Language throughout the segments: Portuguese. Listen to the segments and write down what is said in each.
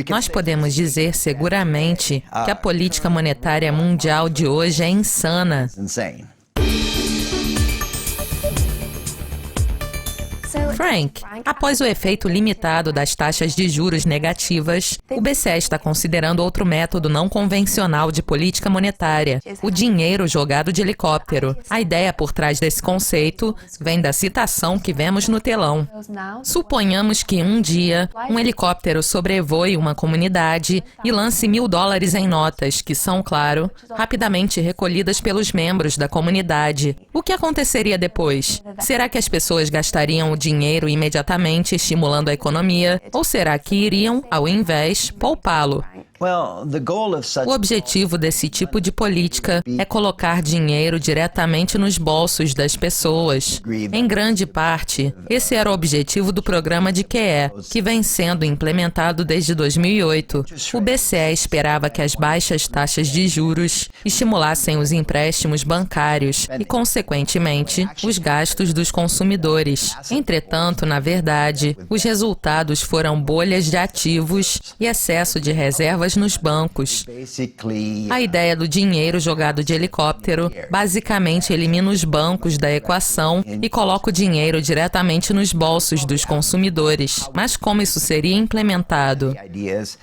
Nós podemos dizer seguramente que a política monetária mundial de hoje é insana. Frank, após o efeito limitado das taxas de juros negativas, o BCE está considerando outro método não convencional de política monetária, o dinheiro jogado de helicóptero. A ideia por trás desse conceito vem da citação que vemos no telão. Suponhamos que um dia, um helicóptero sobrevoe uma comunidade e lance $1000 em notas, que são, claro, rapidamente recolhidas pelos membros da comunidade. O que aconteceria depois? Será que as pessoas gastariam o dinheiro imediatamente, estimulando a economia, ou será que iriam, ao invés, poupá-lo? O objetivo desse tipo de política é colocar dinheiro diretamente nos bolsos das pessoas. Em grande parte, esse era o objetivo do programa de QE, que vem sendo implementado desde 2008. O BCE esperava que as baixas taxas de juros estimulassem os empréstimos bancários e, consequentemente, os gastos dos consumidores. Entretanto, na verdade, os resultados foram bolhas de ativos e excesso de reservas nos bancos. A ideia do dinheiro jogado de helicóptero basicamente elimina os bancos da equação e coloca o dinheiro diretamente nos bolsos dos consumidores. Mas como isso seria implementado?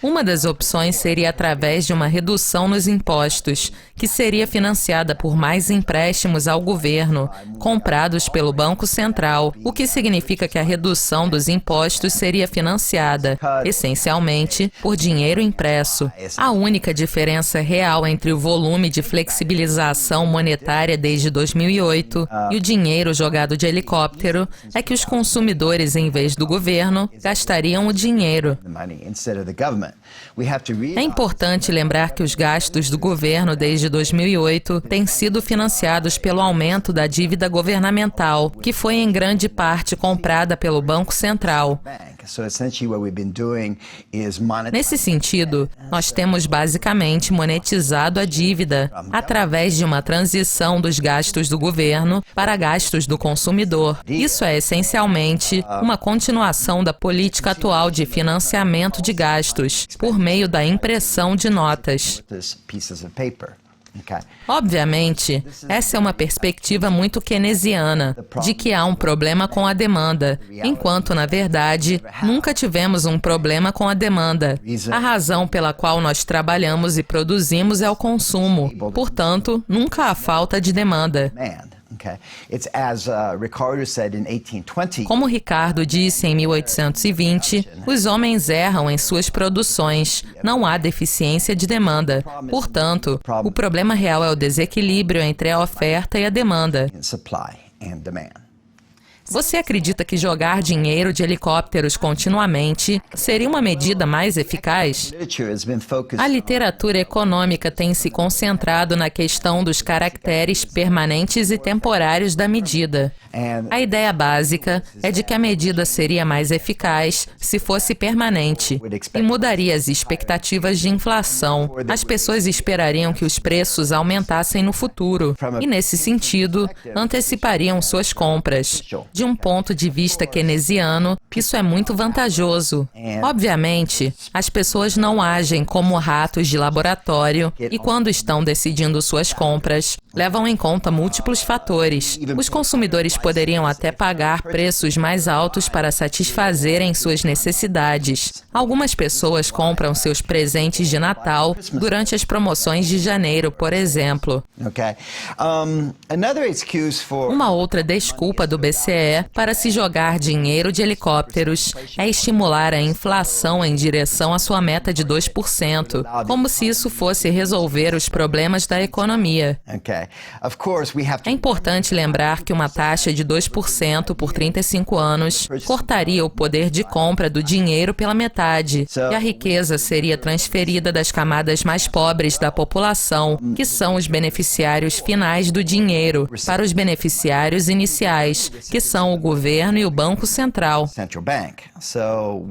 Uma das opções seria através de uma redução nos impostos, que seria financiada por mais empréstimos ao governo, comprados pelo Banco Central, o que significa que a redução dos impostos seria financiada, essencialmente, por dinheiro impresso. A única diferença real entre o volume de flexibilização monetária desde 2008 e o dinheiro jogado de helicóptero é que os consumidores, em vez do governo, gastariam o dinheiro. É importante lembrar que os gastos do governo desde 2008 têm sido financiados pelo aumento da dívida governamental, que foi em grande parte comprada pelo Banco Central. Nesse sentido, nós temos basicamente monetizado a dívida através de uma transição dos gastos do governo para gastos do consumidor. Isso é essencialmente uma continuação da política atual de financiamento de gastos por meio da impressão de notas. Obviamente, essa é uma perspectiva muito keynesiana, de que há um problema com a demanda, enquanto, na verdade, nunca tivemos um problema com a demanda. A razão pela qual nós trabalhamos e produzimos é o consumo, portanto, nunca há falta de demanda. Como Ricardo disse em 1820, os homens erram em suas produções, não há deficiência de demanda. Portanto, o problema real é o desequilíbrio entre a oferta e a demanda. Você acredita que jogar dinheiro de helicópteros continuamente seria uma medida mais eficaz? A literatura econômica tem se concentrado na questão dos caracteres permanentes e temporários da medida. A ideia básica é de que a medida seria mais eficaz se fosse permanente e mudaria as expectativas de inflação. As pessoas esperariam que os preços aumentassem no futuro e, nesse sentido, antecipariam suas compras. De um ponto de vista keynesiano, isso é muito vantajoso. Obviamente, as pessoas não agem como ratos de laboratório e, quando estão decidindo suas compras, levam em conta múltiplos fatores. Os consumidores poderiam até pagar preços mais altos para satisfazerem suas necessidades. Algumas pessoas compram seus presentes de Natal durante as promoções de janeiro, por exemplo. Uma outra desculpa do BCE para se jogar dinheiro de helicópteros é estimular a inflação em direção à sua meta de 2%, como se isso fosse resolver os problemas da economia. É importante lembrar que uma taxa de 2% por 35 anos cortaria o poder de compra do dinheiro pela metade, e a riqueza seria transferida das camadas mais pobres da população, que são os beneficiários finais do dinheiro, para os beneficiários iniciais, que são o governo e o Banco Central.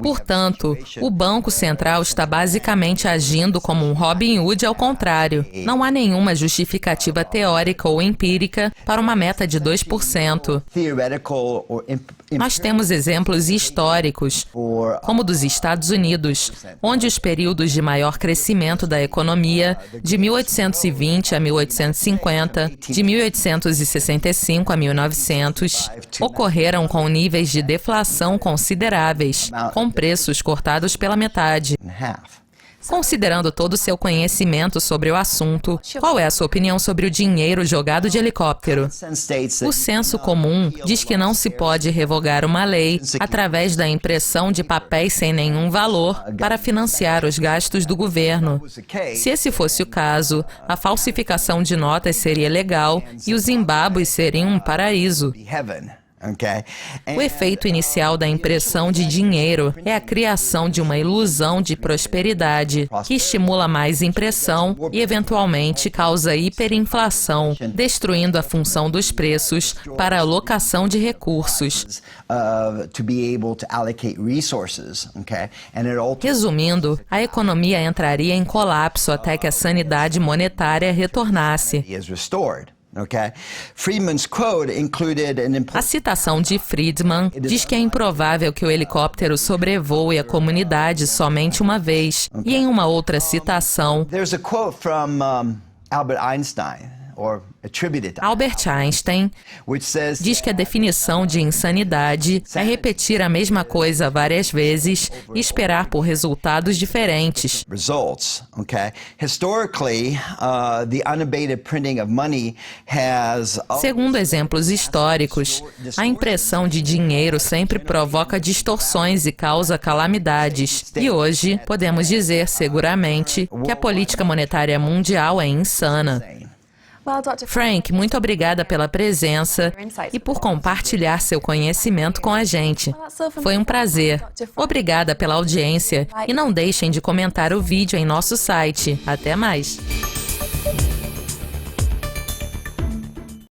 Portanto, o Banco Central está basicamente agindo como um Robin Hood ao contrário. Não há nenhuma justificativa teórica teórica ou empírica, para uma meta de 2%. Nós temos exemplos históricos, como o dos Estados Unidos, onde os períodos de maior crescimento da economia, de 1820 a 1850, de 1865 a 1900, ocorreram com níveis de deflação consideráveis, com preços cortados pela metade. Considerando todo o seu conhecimento sobre o assunto, qual é a sua opinião sobre o dinheiro jogado de helicóptero? O senso comum diz que não se pode revogar uma lei através da impressão de papéis sem nenhum valor para financiar os gastos do governo. Se esse fosse o caso, a falsificação de notas seria legal e os Zimbábue seriam um paraíso. O efeito inicial da impressão de dinheiro é a criação de uma ilusão de prosperidade, que estimula mais impressão e, eventualmente, causa hiperinflação, destruindo a função dos preços para a alocação de recursos. Resumindo, a economia entraria em colapso até que a sanidade monetária retornasse. A citação de Friedman diz que é improvável que o helicóptero sobrevoe a comunidade somente uma vez. E em uma outra citação, Albert Einstein diz que a definição de insanidade é repetir a mesma coisa várias vezes e esperar por resultados diferentes. Segundo exemplos históricos, a impressão de dinheiro sempre provoca distorções e causa calamidades. E hoje, podemos dizer seguramente que a política monetária mundial é insana. Frank, muito obrigada pela presença e por compartilhar seu conhecimento com a gente. Foi um prazer. Obrigada pela audiência e não deixem de comentar o vídeo em nosso site. Até mais!